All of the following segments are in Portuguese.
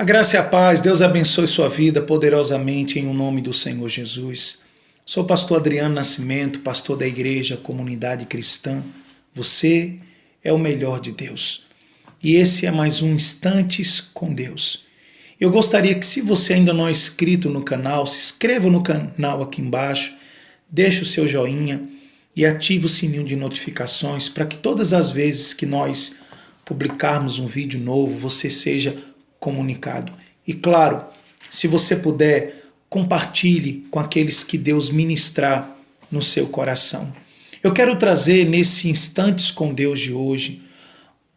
A graça e a paz, Deus abençoe sua vida poderosamente em o nome do Senhor Jesus. Sou o pastor Adriano Nascimento, pastor da igreja Comunidade Cristã. Você é o melhor de Deus. E esse é mais um Instantes com Deus. Eu gostaria que, se você ainda não é inscrito no canal, se inscreva no canal aqui embaixo, deixe o seu joinha e ative o sininho de notificações para que todas as vezes que nós publicarmos um vídeo novo, você seja comunicado. E claro, se você puder, compartilhe com aqueles que Deus ministrar no seu coração. Eu quero trazer nesse Instantes com Deus de hoje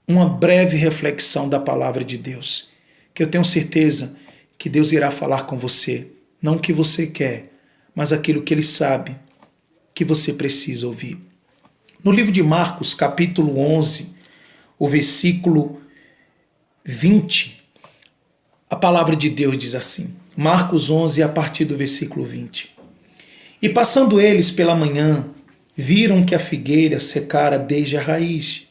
uma breve reflexão da palavra de Deus, que eu tenho certeza que Deus irá falar com você, não o que você quer, mas aquilo que Ele sabe que você precisa ouvir. No livro de Marcos, capítulo 11, o versículo 20, a palavra de Deus diz assim, Marcos 11, a partir do versículo 20. E passando eles pela manhã, viram que a figueira secara desde a raiz.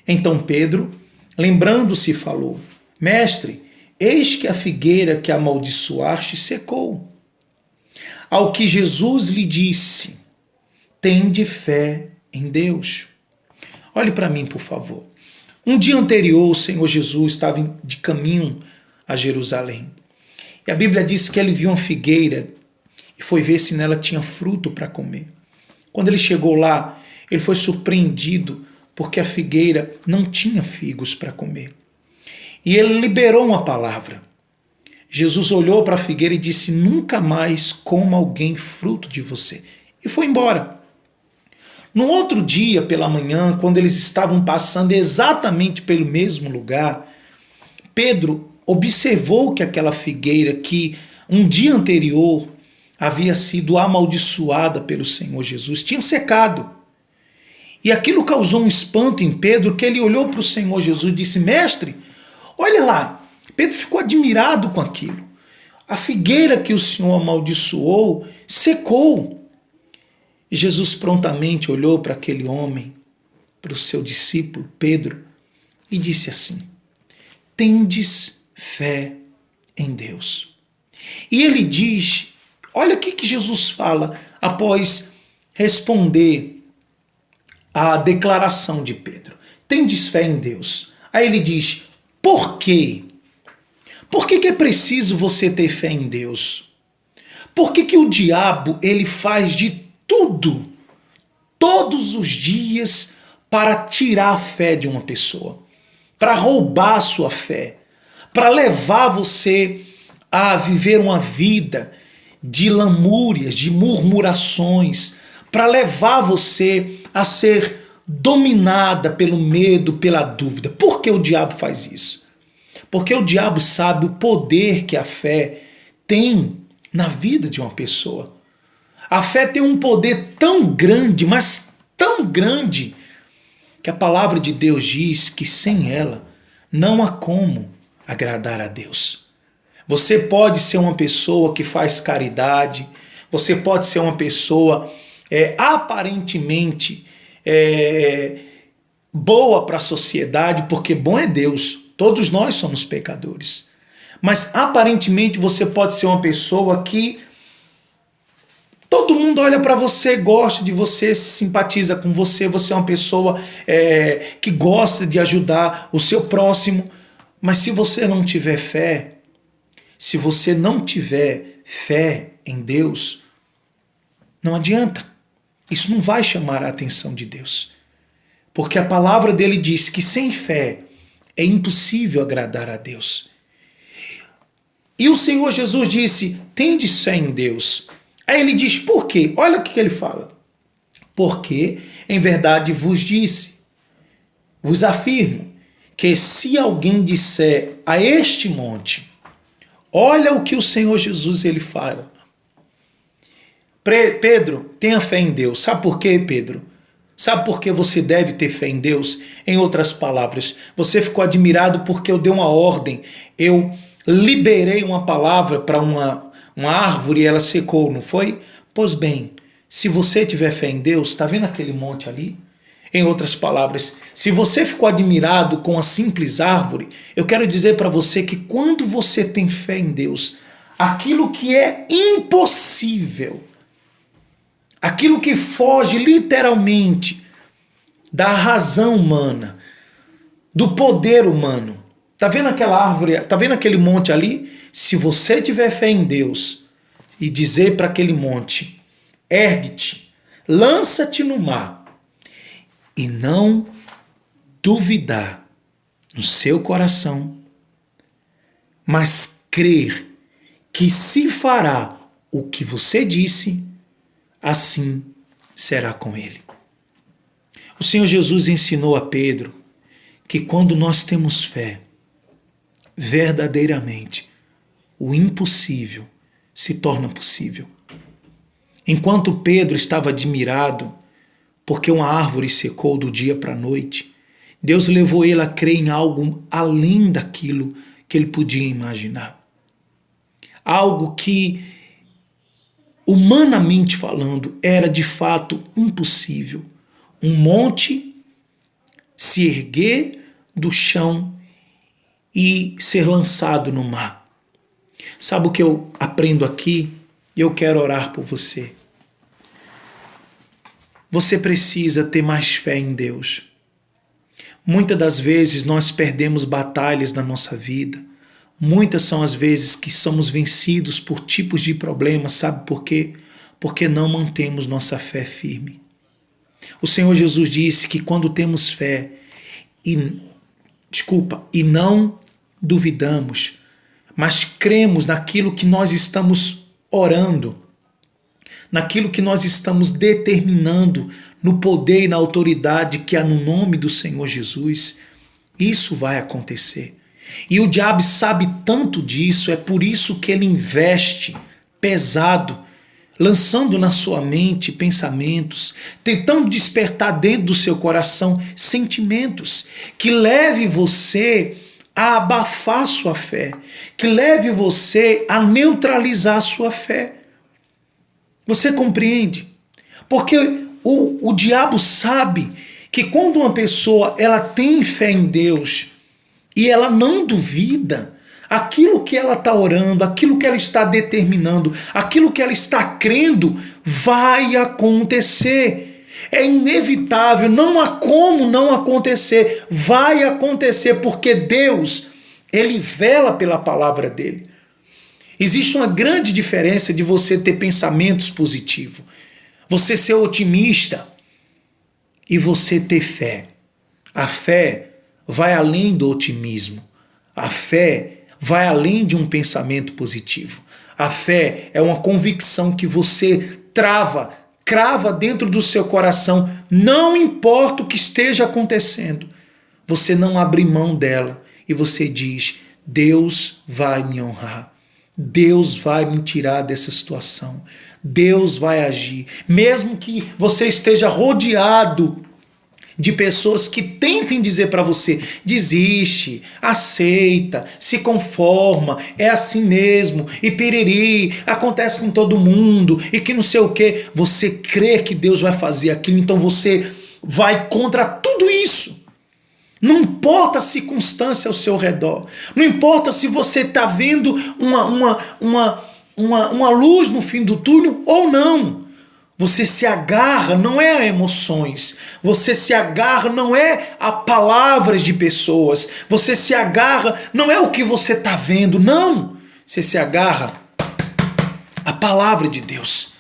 Então Pedro, lembrando-se, falou, Mestre, eis que a figueira que amaldiçoaste secou. Ao que Jesus lhe disse, tende fé em Deus. Olhe para mim, por favor. Um dia anterior, o Senhor Jesus estava de caminho a Jerusalém. E a Bíblia diz que ele viu uma figueira e foi ver se nela tinha fruto para comer. Quando ele chegou lá, ele foi surpreendido porque a figueira não tinha figos para comer. E ele liberou uma palavra. Jesus olhou para a figueira e disse, nunca mais coma alguém fruto de você. E foi embora. No outro dia, pela manhã, quando eles estavam passando exatamente pelo mesmo lugar, Pedro observou que aquela figueira que um dia anterior havia sido amaldiçoada pelo Senhor Jesus, tinha secado. E aquilo causou um espanto em Pedro, que ele olhou para o Senhor Jesus e disse, Mestre, olha lá. Pedro ficou admirado com aquilo. A figueira que o Senhor amaldiçoou secou. E Jesus prontamente olhou para aquele homem, para o seu discípulo Pedro, e disse assim, tendes fé em Deus. E ele diz, olha o que Jesus fala após responder à declaração de Pedro. Tendes fé em Deus. Aí ele diz, por quê? Por que é preciso você ter fé em Deus? Por que o diabo ele faz de tudo, todos os dias, para tirar a fé de uma pessoa, para roubar a sua fé, para levar você a viver uma vida de lamúrias, de murmurações, para levar você a ser dominada pelo medo, pela dúvida. Por que o diabo faz isso? Porque o diabo sabe o poder que a fé tem na vida de uma pessoa. A fé tem um poder tão grande, mas tão grande, que a palavra de Deus diz que sem ela não há como agradar a Deus. Você pode ser uma pessoa que faz caridade, você pode ser uma pessoa aparentemente boa para a sociedade, porque bom é Deus, todos nós somos pecadores. Mas aparentemente você pode ser uma pessoa que todo mundo olha para você, gosta de você, simpatiza com você, você é uma pessoa que gosta de ajudar o seu próximo. Mas se você não tiver fé, se você não tiver fé em Deus, não adianta. Isso não vai chamar a atenção de Deus. Porque a palavra dele diz que sem fé é impossível agradar a Deus. E o Senhor Jesus disse, tendes fé em Deus. Aí ele diz, por quê? Olha o que ele fala. Porque, em verdade, vos afirmo, que se alguém disser a este monte, olha o que o Senhor Jesus ele fala. Pedro, tenha fé em Deus. Sabe por quê, Pedro? Sabe por que você deve ter fé em Deus? Em outras palavras, você ficou admirado porque eu dei uma ordem, eu liberei uma palavra para uma árvore e ela secou, não foi? Pois bem, se você tiver fé em Deus, está vendo aquele monte ali? Em outras palavras, se você ficou admirado com a simples árvore, eu quero dizer para você que quando você tem fé em Deus, aquilo que é impossível, aquilo que foge literalmente da razão humana, do poder humano. Tá vendo aquela árvore, tá vendo aquele monte ali? Se você tiver fé em Deus e dizer para aquele monte, ergue-te, lança-te no mar, e não duvidar no seu coração, mas crer que se fará o que você disse, assim será com ele. O Senhor Jesus ensinou a Pedro que quando nós temos fé, verdadeiramente, o impossível se torna possível. Enquanto Pedro estava admirado porque uma árvore secou do dia para a noite, Deus levou ele a crer em algo além daquilo que ele podia imaginar. Algo que, humanamente falando, era de fato impossível. Um monte se erguer do chão e ser lançado no mar. Sabe o que eu aprendo aqui? Eu quero orar por você. Você precisa ter mais fé em Deus. Muitas das vezes nós perdemos batalhas na nossa vida. Muitas são as vezes que somos vencidos por tipos de problemas. Sabe por quê? Porque não mantemos nossa fé firme. O Senhor Jesus disse que quando temos fé e não duvidamos, mas cremos naquilo que nós estamos orando, naquilo que nós estamos determinando, no poder e na autoridade que há no nome do Senhor Jesus, isso vai acontecer. E o diabo sabe tanto disso, é por isso que ele investe pesado, lançando na sua mente pensamentos, tentando despertar dentro do seu coração sentimentos que leve você a abafar sua fé, que leve você a neutralizar a sua fé. Você compreende? Porque o diabo sabe que quando uma pessoa ela tem fé em Deus e ela não duvida, aquilo que ela está orando, aquilo que ela está determinando, aquilo que ela está crendo, vai acontecer. É inevitável, não há como não acontecer. Vai acontecer porque Deus, ele vela pela palavra dele. Existe uma grande diferença de você ter pensamentos positivos, você ser otimista e você ter fé. A fé vai além do otimismo. A fé vai além de um pensamento positivo. A fé é uma convicção que você crava dentro do seu coração, não importa o que esteja acontecendo. Você não abre mão dela e você diz: Deus vai me honrar. Deus vai me tirar dessa situação. Deus vai agir. Mesmo que você esteja rodeado de pessoas que tentem dizer para você: desiste, aceita, se conforma, é assim mesmo, e piriri, acontece com todo mundo, e que não sei o quê. Você crê que Deus vai fazer aquilo, então você vai contra tudo isso. Não importa a circunstância ao seu redor, não importa se você está vendo uma luz no fim do túnel ou não. Você se agarra não é a emoções, você se agarra não é a palavras de pessoas, você se agarra não é o que você está vendo, não. Você se agarra à palavra de Deus,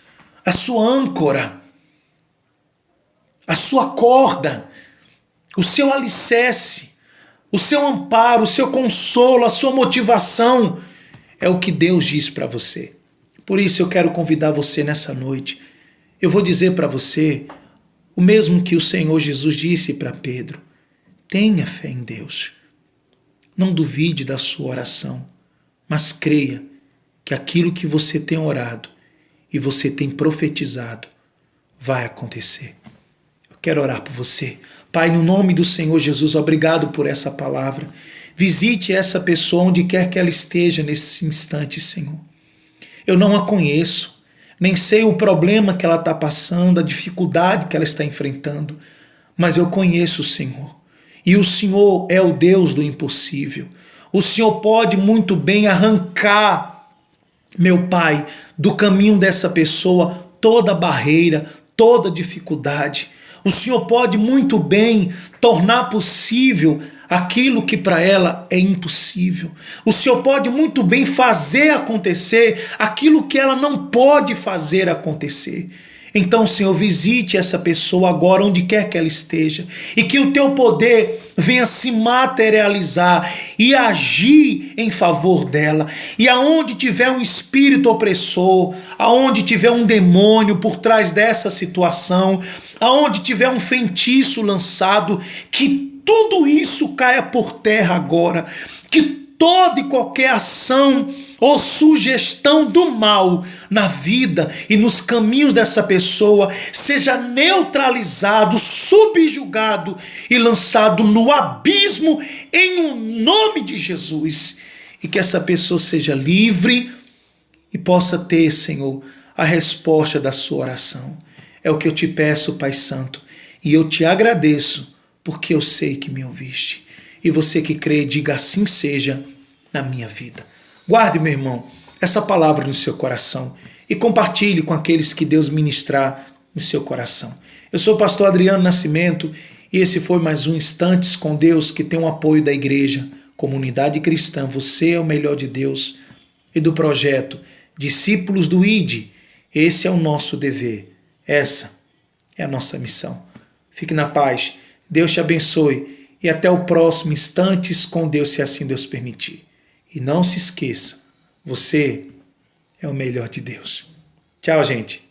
a sua âncora, a sua corda, o seu alicerce, o seu amparo, o seu consolo, a sua motivação, é o que Deus diz para você. Por isso eu quero convidar você nessa noite. Eu vou dizer para você o mesmo que o Senhor Jesus disse para Pedro: tenha fé em Deus. Não duvide da sua oração, mas creia que aquilo que você tem orado e você tem profetizado vai acontecer. Eu quero orar por você. Pai, no nome do Senhor Jesus, obrigado por essa palavra. Visite essa pessoa onde quer que ela esteja nesse instante, Senhor. Eu não a conheço, nem sei o problema que ela está passando, a dificuldade que ela está enfrentando, mas eu conheço o Senhor. E o Senhor é o Deus do impossível. O Senhor pode muito bem arrancar, meu Pai, do caminho dessa pessoa toda barreira, toda dificuldade. O Senhor pode muito bem tornar possível aquilo que para ela é impossível. O Senhor pode muito bem fazer acontecer aquilo que ela não pode fazer acontecer. Então, Senhor, visite essa pessoa agora, onde quer que ela esteja, e que o teu poder venha se materializar e agir em favor dela. E aonde tiver um espírito opressor, aonde tiver um demônio por trás dessa situação, aonde tiver um feitiço lançado, que tudo isso caia por terra agora, que toda e qualquer ação ou sugestão do mal na vida e nos caminhos dessa pessoa seja neutralizado, subjugado e lançado no abismo em um nome de Jesus. E que essa pessoa seja livre e possa ter, Senhor, a resposta da sua oração. É o que eu te peço, Pai Santo, e eu te agradeço, porque eu sei que me ouviste. E você que crê, diga assim seja na minha vida. Guarde, meu irmão, essa palavra no seu coração e compartilhe com aqueles que Deus ministrar no seu coração. Eu sou o pastor Adriano Nascimento e esse foi mais um Instantes com Deus, que tem o apoio da igreja, comunidade cristã. Você é o melhor de Deus e do projeto Discípulos do ID. Esse é o nosso dever. Essa é a nossa missão. Fique na paz. Deus te abençoe e até o próximo Instantes com Deus, se assim Deus permitir. E não se esqueça, você é o melhor de Deus. Tchau, gente.